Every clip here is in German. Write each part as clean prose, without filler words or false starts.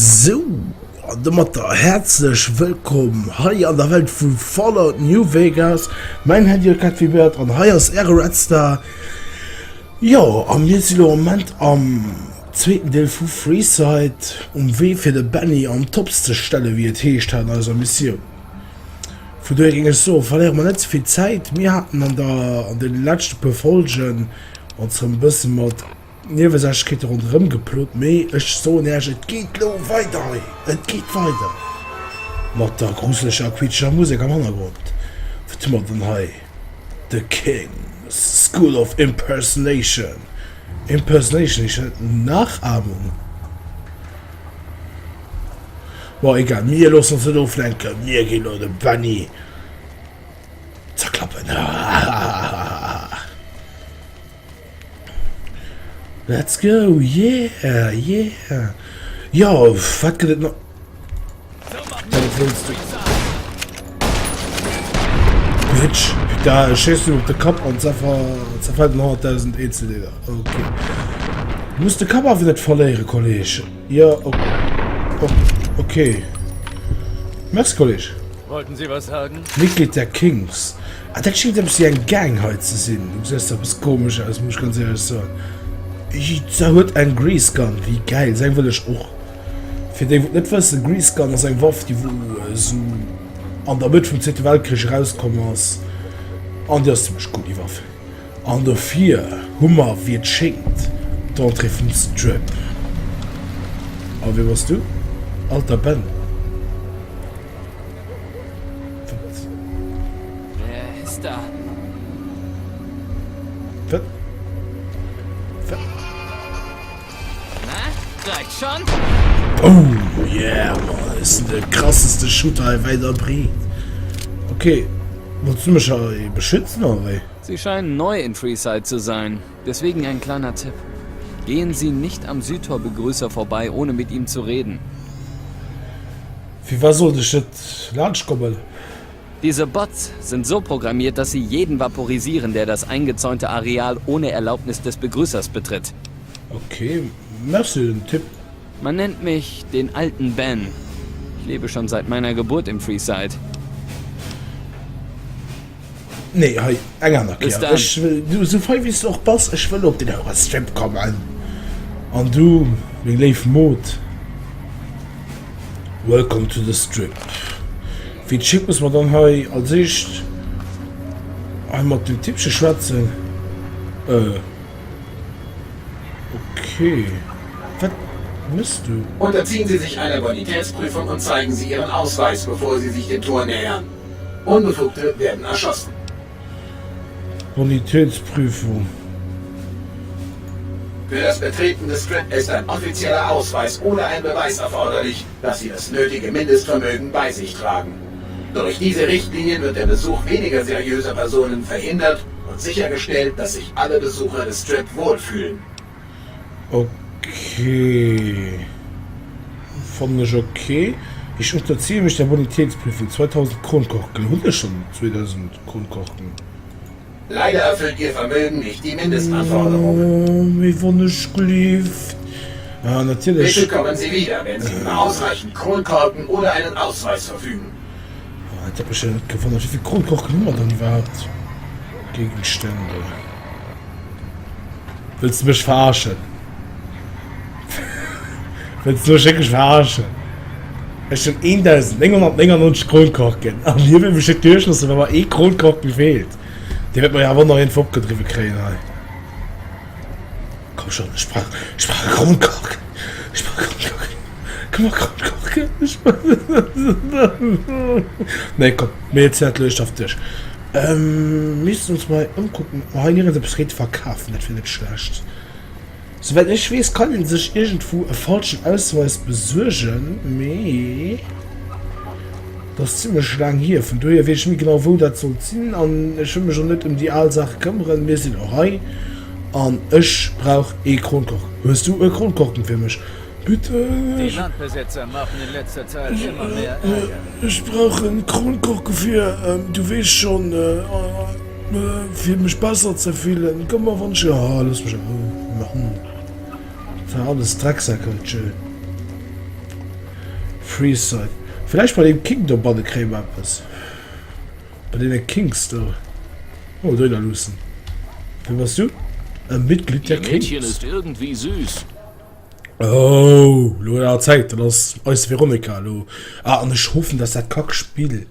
So, herzlich willkommen hier an der Welt von Fallout New Vegas. Mein Handy hat vibriert und hier ist Redster. Ja, und wir sind im Moment am zweiten Teil von Freeside, wie für den Benny am topste Stelle wie es heißt hat, also Mission. Von daher ging es so, verlieren wir nicht so viel Zeit. Wir hatten an den letzten paar Folgen uns ein bisschen mit Nebensächlichkeiten rundherum geplot, aber ich so nervig, es geht weiter, es geht weiter. Mit der gruseligen quietscher Musik am Hintergrund. Was tun wir denn hier? The King, School of Impersonation. Impersonation ist Nachahmung. Boah, egal, wir lassen uns nicht auflenken, wir gehen nur den Bunny zerklappen. Let's go, yeah, yeah. Ja, was geht das noch? Bitch, da schießt du auf den Kopf und zerfällt noch 100.000 ECD. Okay. Du musst den Kopf auch nicht verlieren, Kollege. Ja, okay. Merci, Kollege. Wollten Sie was sagen? Mitglied der Kings. Ah, das scheint ein bisschen ein Gang heute zu sein. Du siehst etwas komisch aus, muss ich ganz ehrlich sagen. Da hat ein Grease Gun, wie geil, sagen will ich auch. Für den, der nicht weiß, ein Grease Gun ist eine Waffe, die so an der Mitte vom Zweiten Weltkrieg rauskommen ist. Und das ist ziemlich gut, die Waffe. An der 4, Hummer wird schenkt, dann treffen wir Strip. Aber wie warst du? Alter Ben. Wer ist da? Was? Reicht schon? Oh, yeah, man, das ist der krasseste Shooter weiter bringt. Okay, willst du mich beschützen, oder? Sie scheinen neu in Freeside zu sein. Deswegen ein kleiner Tipp. Gehen Sie nicht am Südtor-Begrüßer vorbei, ohne mit ihm zu reden. Wie war so das Lunch kommen? Diese Bots sind so programmiert, dass sie jeden vaporisieren, der das eingezäunte Areal ohne Erlaubnis des Begrüßers betritt. Okay, merci den Tipp. Man nennt mich den alten Ben. Ich lebe schon seit meiner Geburt im Freeside. Nee, hey, enger Bis dann. Ich will, du, so frei wie du auch bist, ich will auf den Strip kommen. Und du, wir leben Mode. Welcome to the Strip. Wie schick muss man dann hier als ich einmal den Tippchen schwätzen? Okay. Was müsst du? Unterziehen Sie sich einer Bonitätsprüfung und zeigen Sie Ihren Ausweis, bevor Sie sich dem Tor nähern. Unbefugte werden erschossen. Bonitätsprüfung. Für das Betreten des Strip ist ein offizieller Ausweis oder ein Beweis erforderlich, dass Sie das nötige Mindestvermögen bei sich tragen. Durch diese Richtlinien wird der Besuch weniger seriöser Personen verhindert und sichergestellt, dass sich alle Besucher des Strip wohlfühlen. Okay. Fand ich okay. Ich unterziehe mich der Bonitätsprüfung. 2000 Kronkorken. Hunde schon 2000 Kronkorken. Leider erfüllt Ihr Vermögen nicht die Mindestanforderungen. Oh, wie war nicht geliebt. Ja, natürlich. Bitte kommen Sie wieder, wenn Sie über ausreichend Kronkorken oder einen Ausweis verfügen. Ich hab mich ja nicht gewundert, wie viele Kronkorken haben wir dann überhaupt? Gegenstände. Willst du mich verarschen? Willst du mich wirklich verarschen? Es sind 1199 Kronkorken. Und hier will mich nicht durchlassen, wenn man Kronkorken fehlt. Die wird man ja aber noch in den Fopgedriffen kriegen. Komm schon, ich sprach Kronkorken. Komm mal, Kronkorken. Nee, komm, mir jetzt löst auf dich. Müssen uns mal umgucken. Oh, hier ist das Gerät verkaufen, das finde ich schlecht. Soweit ich weiß, kann ihn sich irgendwo einen falschen Ausweis besorgen. Nee. Das ist ziemlich lang hier. Von daher weiß ich nicht genau, wo das soll ziehen. Und ich will mich schon nicht um die Allsache kümmern. Wir sind auch rein. Und ich brauche Kronkorken. Hörst du Kronkorken für mich? Bitte. Die Landbesitzer machen in letzter Zeit immer mehr Ärger. Ich brauche einen Kronkoch für, du weißt schon, für mich besser zu fühlen. Komm mal, wann schon, lass mich machen. Das ist alles Drecksäcke, chill. Freeside. Vielleicht bei dem King da bei der Creme etwas. Bei den Kings da. Oh, da Lusen. Wie warst du? Ein Mitglied der Ihr Mädchen Kings. ist irgendwie süß. Oh, lo er zeigt das als Veronika lo. Und ich hoffe, dass das Kackspiel.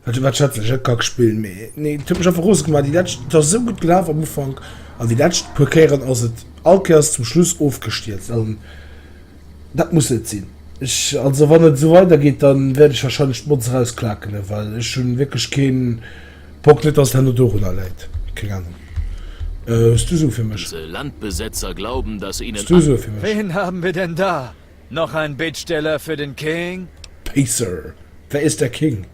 Was schätze ich, Kackspiel. Nee, typisch einfach rausgemacht. Die letzte, das ist so gut gelaufen am Anfang. Und die letzten Parkieren aus dem Alkers zum Schluss aufgestürzt. Und das muss jetzt sein. Also, wenn es so weitergeht, dann werde ich wahrscheinlich Schmutz rausklacken, ne? Weil ich schon wirklich keinen Bock nicht aus der Nodoruna leid. Keine Ahnung. Ist du so für mich? Diese Landbesetzer glauben, dass ihnen... Ist du so für mich? Wen haben wir denn da? Noch ein Bittsteller für den King? Pacer. Wer ist der King?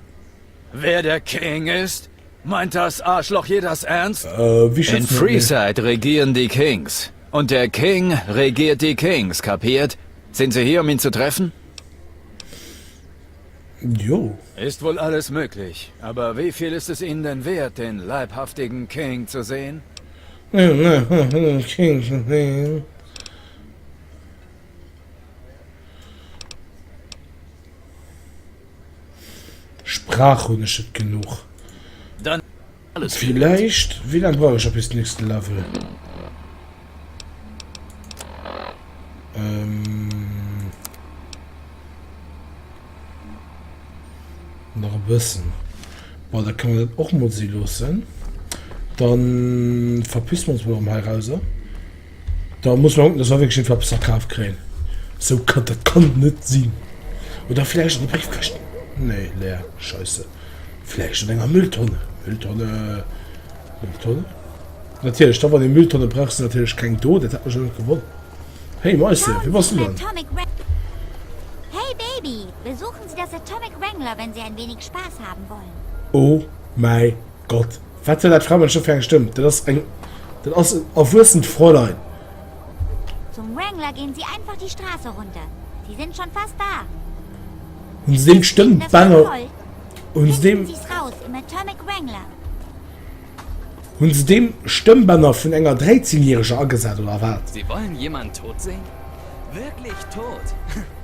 Wer der King ist? Meint das Arschloch hier das ernst? Wie In schätzt du Freeside regieren die Kings. Und der King regiert die Kings, kapiert? Sind Sie hier, um ihn zu treffen? Jo. Ist wohl alles möglich. Aber wie viel ist es Ihnen denn wert, den leibhaftigen King zu sehen? King. Sprache und ist genug. Dann Alles Vielleicht, wie lange brauche ich bis nächste Level? Noch ein bisschen. Boah, da kann man das auch mal los sein. Dann verpissen wir uns mal am Hause. Da muss man gucken, dass wir wirklich einen Verkauf kriegen. So kann das kann nicht sein. Oder vielleicht eine Briefkasten. Nee, leer. Scheiße. Vielleicht eine Mülltonne. Mülltonne. Natürlich, da war die Mülltonne brauchst du natürlich kein Tod, das hat man schon gewonnen. Hey Meister, wie warst du denn? Hey Baby, besuchen Sie das Atomic Wrangler, wenn Sie ein wenig Spaß haben wollen. Oh mein Gott. Was hat das Frau schon für gestimmt? Das ist ein auf Würsten Fräulein. Zum Wrangler gehen Sie einfach die Straße runter. Sie sind schon fast da. Und dem Das Stimmenbanner. Gold. Und Finden dem Sie's raus im Atomic Wrangler. und dem Stimmbanner von einer 13-jährigen angesagt oder was? Sie wollen jemanden tot sehen? Wirklich tot?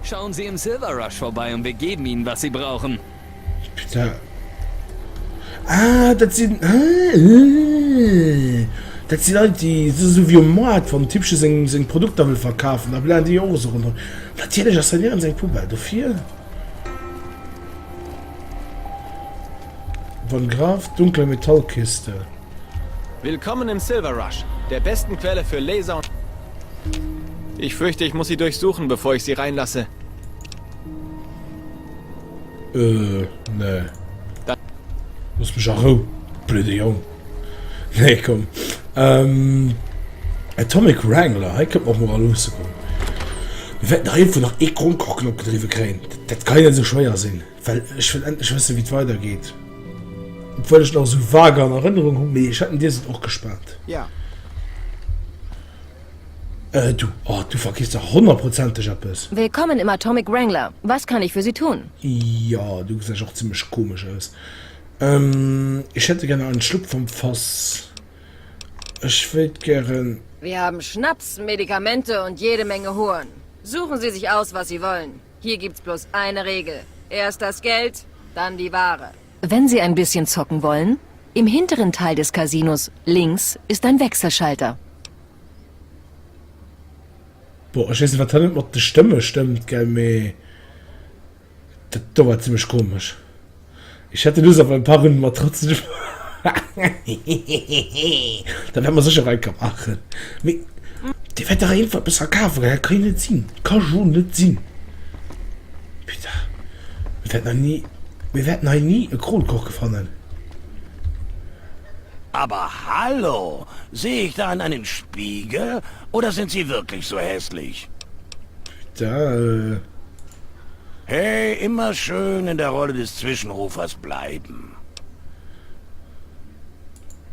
Schauen Sie im Silver Rush vorbei und wir geben Ihnen, was Sie brauchen. Bitte. Das sind. Das sind Leute, die so wie ein Mord von typische sein Produkt will verkaufen. Da bleiben die auch so runter. Natürlich, das trainieren sein Puppe. Du viel. Von Graf, dunkle Metallkiste. Willkommen im Silver Rush, der besten Quelle für Laser und... Ich fürchte, ich muss sie durchsuchen, bevor ich sie reinlasse. Ne. Da- Muss mich auch blöde Jung. Nee, komm. Atomic Wrangler, ich kann auch mal loskommen. Wir werden einfach nach E-Kronkochknopf getrieben kriegen. Das kann ja so schwer sein. Weil ich will endlich wissen, wie es weitergeht. Obwohl ich noch so vage an Erinnerungen habe, ich hatte dir auch gespannt. Ja. Du vergisst doch 100%ig etwas. Willkommen im Atomic Wrangler. Was kann ich für Sie tun? Ja, du siehst auch ziemlich komisch aus. Ich hätte gerne einen Schluck vom Fass. Ich würde gern... Wir haben Schnaps, Medikamente und jede Menge Huren. Suchen Sie sich aus, was Sie wollen. Hier gibt's bloß eine Regel. Erst das Geld, dann die Ware. Wenn Sie ein bisschen zocken wollen, im hinteren Teil des Casinos, links, ist ein Wechselschalter. Boah, ich weiß nicht, was da nicht mit der Stimme stimmt, gell, meh. Das war ziemlich komisch. Ich hätte Lust auf ein paar Runden mal trotzdem... Da werden wir sicher reinmachen. Die wird doch einfach bis verkaufen, gell? Kann ich nicht ziehen. Kann schon nicht ziehen. Bitte. Wir werden noch nie einen Kronkoch gefunden. Aber hallo, sehe ich da in einen Spiegel oder sind Sie wirklich so hässlich? Da, Hey, immer schön in der Rolle des Zwischenrufers bleiben.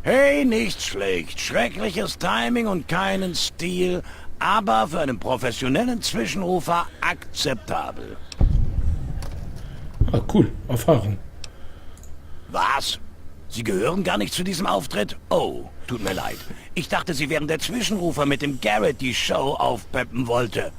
Hey, nicht schlecht. Schreckliches Timing und keinen Stil. aber für einen professionellen Zwischenrufer akzeptabel. Ah, cool. Erfahrung. Was? Sie gehören gar nicht zu diesem Auftritt? Oh, tut mir leid. Ich dachte, Sie wären der Zwischenrufer, mit dem Garrett die Show aufpeppen wollte.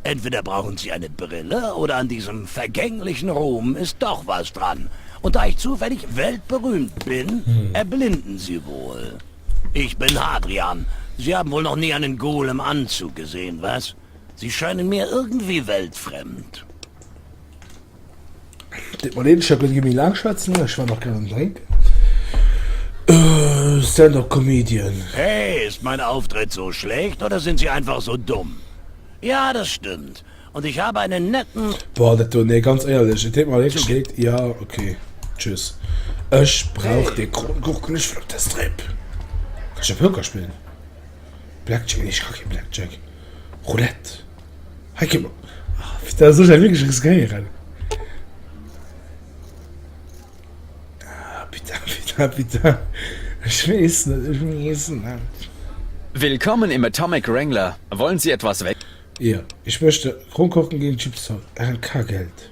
Entweder brauchen Sie eine Brille oder an diesem vergänglichen Ruhm ist doch was dran. Und da ich zufällig weltberühmt bin, erblinden Sie wohl. Ich bin Hadrian. Sie haben wohl noch nie einen Ghoul im Anzug gesehen, was? Sie scheinen mir irgendwie weltfremd. Das mal den Schöpfen gegen mich langschwatzen, ich war noch gerne im Drink. Stand-up-Comedian. Hey, ist mein Auftritt so schlecht oder sind Sie einfach so dumm? Ja, das stimmt. Und ich habe einen netten... Boah, das tut nicht, ganz ehrlich. Ich denke mal, jetzt steht, ja, okay. Tschüss. Ich brauch den Kronkoch nicht für das Trip. Kannst du Poker spielen? Blackjack, ich kann kein Blackjack. Roulette. Hey, gib mal. Da soll ich wirklich riskieren. Bitte. Ich weiß nicht. Willkommen im Atomic Wrangler. Wollen Sie etwas weg? Ja, ich möchte Kronkochen gegen Chips RNK-Geld.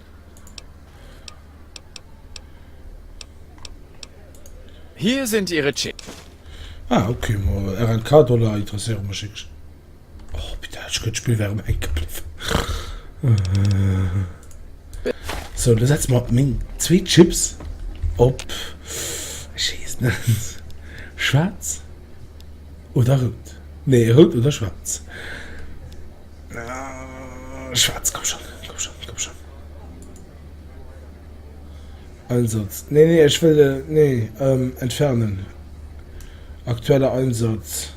Hier sind Ihre Chips. Ah, okay, mal RNK-Dollar interessiert mich nicht. Oh, bitte, ich könnte Spiel wäre eingeblieben. So, das setzt mal zwei Chips ob Schießen. Schwarz oder rot? Nee, rot oder schwarz? Schwarz, komm schon. Einsatz. Nee, ich will, entfernen. Aktueller Einsatz.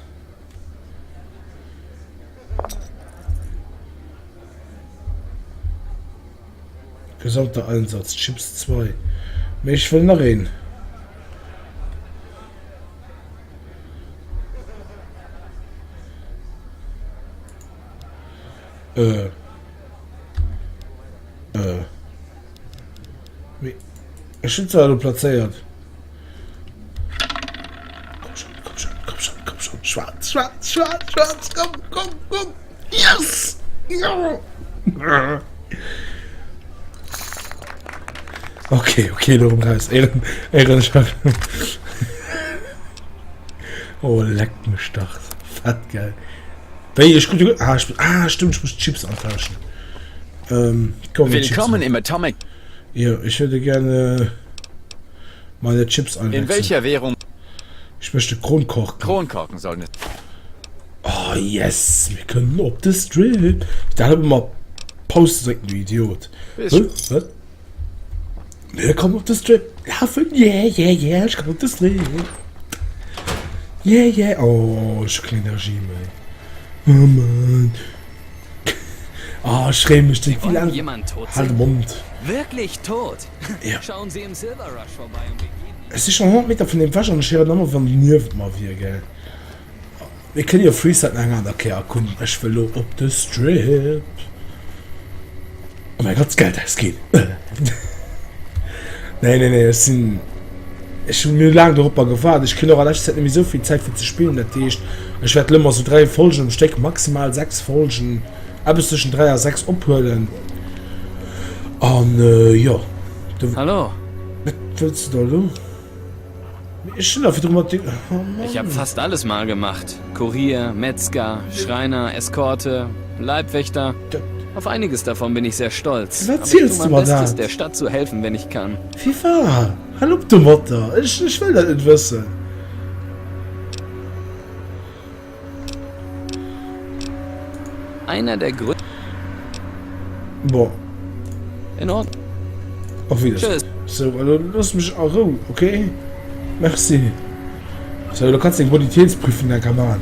Gesamter Einsatz, Chips 2. Ich will noch reden. Ich bin zwar platziert. Komm schon. Schwarz, komm. Yes! Ja! Okay, du umreißt. Ehrenschafft. Oh, leck mich doch. Fett geil. Stimmt, ich muss Chips antauschen. Willkommen im Atomic. Ja, ich hätte gerne meine Chips einwechseln. In welcher Währung? Ich möchte Kronkorken. Kronkorken sollen es. Oh, yes. Wir können auf den Strip. Da haben wir mal Pause drücken, du Idiot. Was? Wir kommen auf den Strip. Laufen. Yeah. Ich komme auf den Strip. Yeah. Oh, ich kriege Energie, man. Oh, Mann. Ich schreie mich nicht. Wie lange? Jemand tot Halt den Mund. Wirklich tot? Ja. Schauen Sie im Silver Rush vorbei und wir geben... Es ist schon 100 Meter von dem Wasser und ich höre nochmal von Nerv mal wieder, gell. Wir können ja Freestyle länger an der Kehr erkunden. Ich will auf den Strip. Oh mein Gott, das Geld, das geht. Nee, es sind... Ich bin mir lange darüber gefahren. Ich kriege auch alles Zeit nämlich so viel Zeit für zu spielen. Das heißt, ich werde immer so 3 Folgen im Steck, maximal 6 Folgen. Bis zwischen 3 und 6 abholen. Und ja. Hallo. Was willst du da, du? Ich will dafür drüber. Ich habe fast alles mal gemacht. Kurier, Metzger, Schreiner, Eskorte, Leibwächter. Auf einiges davon bin ich sehr stolz. Was erzählst aber du ich tue mal mein Bestes, da? der Stadt zu helfen, wenn ich kann. FIFA! Hallo, du Mutter! Ich will das nicht wissen. Einer der Gründe... Boah, In Ordnung. auf Wiedersehen. Tschüss. So, also lass mich auch ruhen, okay? Merci. So, du kannst den Bonitätsprüfen der Kamera.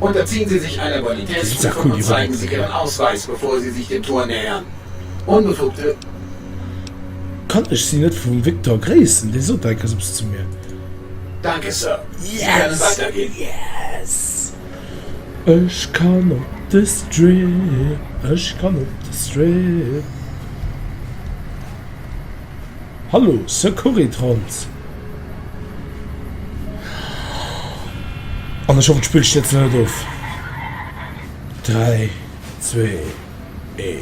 Unterziehen Sie sich einer Das ist ja Bonitätsprüfung cool, und die zeigen Sie Bonitäts. Ihren Ausweis, bevor Sie sich dem Tor nähern. Unbefugte... Kann ich sie nicht vom Victor grüßen? Der so danke zu mir. Danke, Sir. Sie können weitergehen. Yes! Ich kann auf den Strip. Hallo, Securitrons. Und ich hoffe, spiel ich jetzt nicht auf. 3, 2, 1.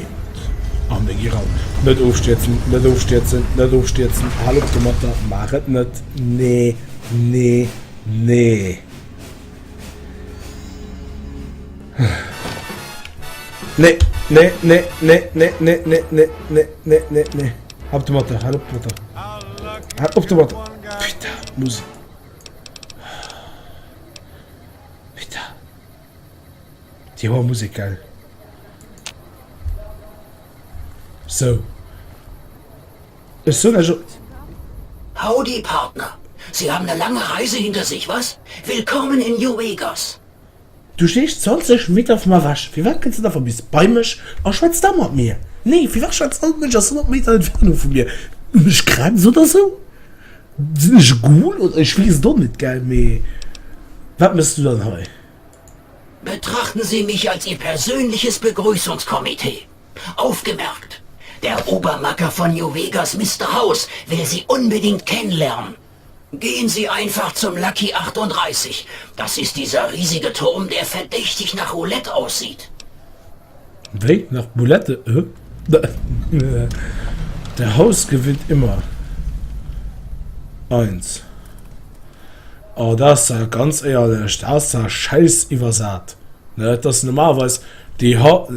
Am den Giraum. Nicht aufstürzen, nicht aufstürzen, nicht aufstürzen. Hallo, Tomate, mach es nicht. Nee, nee, nee. Nee, nee, nee, nee, nee, nee, nee, nee, nee, nee, nee, nee. Hab Tomate, hallo, Tomate. Hab Tomate. Putain, Musik. Putain. Die war Musik geil. So. Ist so also. Howdy, Partner. Sie haben eine lange Reise hinter sich, was? Willkommen in New Vegas. Du stehst 20 Meter auf meiner Wasch. Wie weit kannst du davon bis bei mich? Auch schwätzt da mit mir. Nee, wie weit schwätzt du mit aus 100 Meter Entfernung von mir? Mich krank oder so? Sind ich gut oder ich will es doch nicht geil mehr. Was müsst du dann heute? Betrachten Sie mich als Ihr persönliches Begrüßungskomitee. Aufgemerkt. Der Obermacker von New Vegas, Mr. House, will Sie unbedingt kennenlernen. Gehen Sie einfach zum Lucky 38. Das ist dieser riesige Turm, der verdächtig nach Roulette aussieht. Weg nach Boulette? Der Haus gewinnt immer. 1. Oh, das ist ja ganz ehrlich. Das ist ja scheiß übersat. Ne, das ist normalerweise the House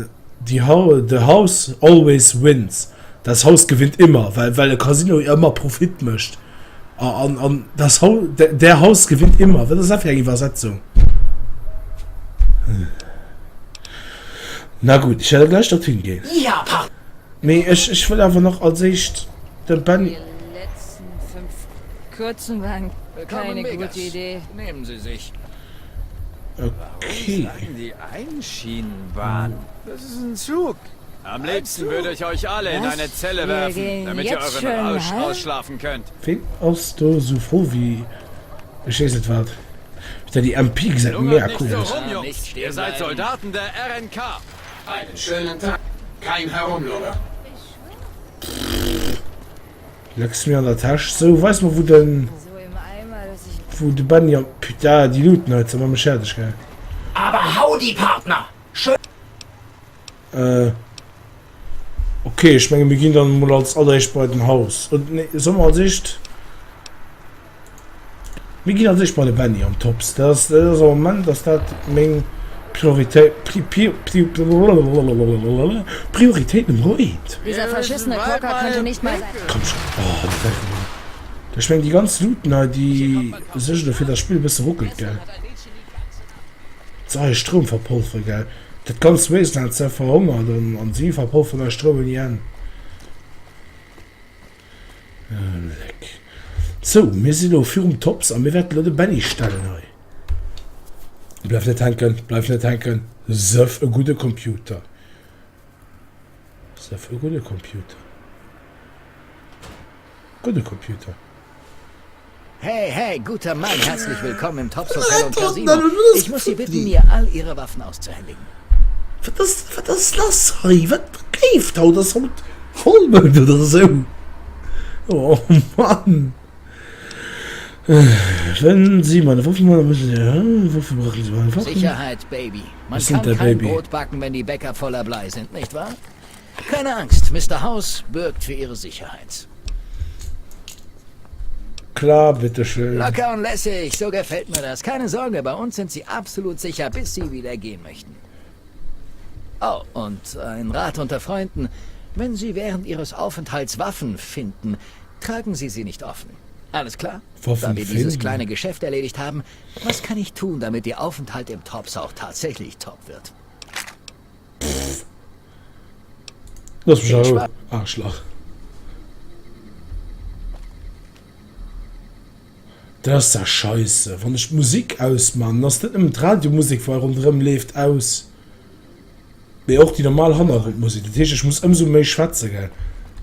always wins. Das Haus gewinnt immer, weil der Casino immer Profit möchte. Das Haus, der Haus gewinnt immer. Das ist einfach eine Übersetzung. Na gut, ich werde gleich dorthin gehen. Ja, Partner. Nee, ich will einfach noch als Sicht den Ben. Die letzten 5 kurzen waren keine gute Idee. Nehmen Sie sich. Okay. Die Einschienenbahn. Das ist ein Zug. Am liebsten würde ich euch alle in eine Zelle Wir werfen, gehen damit ihr jetzt euren schon, Rausch hä? ausschlafen könnt. Wen hast du so froh wie. Ich weiß nicht was. Da die MP gesagt, mehr Nicht cool so ist. rum, Jungs. Ihr seid Soldaten der RNK. Einen schönen Tag. Kein Herumlungern. Legst mir an der Tasche. So, weiß man, wo denn. So im Eimer, dass ich... Wo die Ben ja. Ja, die looten heute, aber mich fertig, gell. Aber Howdy, Partner. Schön. Okay, ich meine, wir gehen dann mal als allererst bei dem Haus. Und ne, so mal Sicht. Wir gehen als ich bei der Benny am Tops. Das ist ein Moment, dass das meine Priorität im Ruid. Dieser verschissene Cocker könnte nicht mal sein. Komm schon. Oh, da schmecken die ganzen Looten, die sich dafür das Spiel ein bisschen ruckelt, gell. So, Strom verpulvert, gell. Das ganze Wesen hat sehr verhungert und sie verpulvert der Strom nie an. Leck. So, wir sind noch für um Tops, aber wir werden Leute Benny stellen heute. Bleib nicht tanken, bleib nicht tanken. So ein guter Computer. So ein guter Computer. Guter Computer. Hey, hey, guter Mann, herzlich willkommen im Tops Hotel und Casino. Nein, Ich muss Sie bitten, mir all Ihre Waffen auszuhändigen. Was das lass, hey, was greift da das Haut Vollbild oder so? Oh Mann. Wenn Sie meine Waffen haben, müssen Sie, wofür brauchen Sie meine Waffen? Sicherheit, Baby. Man Was sind kann da, kein Baby? Brot backen, wenn die Bäcker voller Blei sind, nicht wahr? Keine Angst, Mr. House bürgt für Ihre Sicherheit. Klar, bitteschön. Locker und lässig, so gefällt mir das. Keine Sorge, bei uns sind Sie absolut sicher, bis Sie wieder gehen möchten. Oh, und ein Rat unter Freunden. Wenn Sie während Ihres Aufenthalts Waffen finden, tragen Sie sie nicht offen. Alles klar? Waffen Da wir finden? dieses kleine Geschäft erledigt haben, was kann ich tun, damit Ihr Aufenthalt im Tops auch tatsächlich top wird? Lass mich Ich auch. war- Arschloch. Das ist ja scheiße. Wenn ich Musik ausmache, das ist nicht im Radiomusik, weil rundherum lebt aus. Wie auch die normale Hintergrundmusik. Das heißt, ich muss umso mehr schwätzen, gell.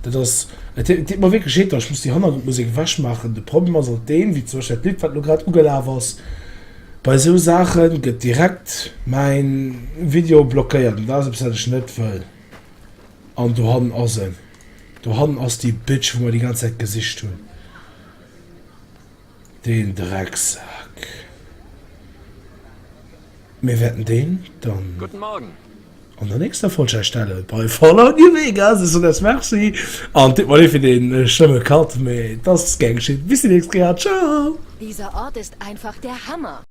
Das hat mir wirklich steht, ich muss die Hintergrundmusik wasch machen. Das Problem ist auch den, wie zum Beispiel das Lied, was du gerade angelaufen hast. Bei so Sachen geht direkt mein Video blockiert. Und das ist was ich nicht will. Und du hast also. Du hast die Bitch, wo wir die ganze Zeit Gesicht tun. Den Drecksack. Wir werden den dann Guten Morgen. an der nächsten Folgestelle bei Fallout New Vegas. Das ist so das Merci. Und das war für den schlimmen Cut. Das ist gern geschehen. Bis die nächste Mal. Ciao. Dieser Ort ist einfach der Hammer.